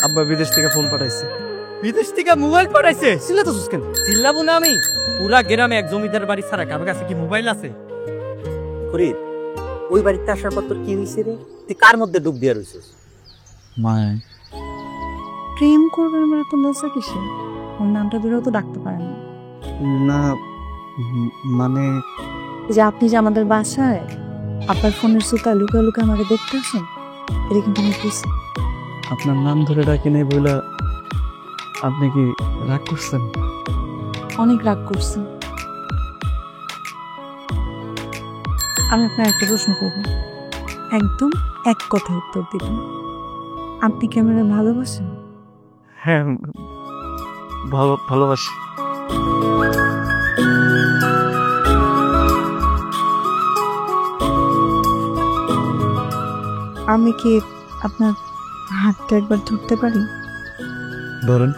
আব্বা বিদেশ থেকে ফোন পাঠাইছে। বিদেশ থেকে মোবাইল পাঠাইছে? চিল্লাতেছিস কেন? চিল্লাবো না আমি? পুরা গ্রামে এক জমিদার বাড়ি ছাড়া কারো কাছে কি মোবাইল আছে? ফরিদ, ওই বাড়িতে আসার পর তোর কি হয়েছে রে? তুই কার মধ্যে ডুব দিয়ে রয়েছিস? মায় প্রেম করবেন আমার এত লজ্জা কিসে? ওর নামটা ধরেও তো ডাকতে পারেন না। না মানে যে আপনি যে আমাদের বাসায় আপনার ফোনের সুতা লুকা লুকা আমাকে দেখতে আসেন, এটা কিন্তু আমি বুঝি। আপনার নাম ধরে ডাকি নাই বইলা আপনি কি রাগ করছেন? অনেক রাগ করছি। আমি আপনার একটা প্রশ্ন করবো, একদম এক কথায় উত্তর দিবেন। আপনি কি আমার ভালোবাসেন? হ্যাঁ ভালোবাসি। আমি কি আপনার হাতটা একবার ধরতে পারি? ধরেন।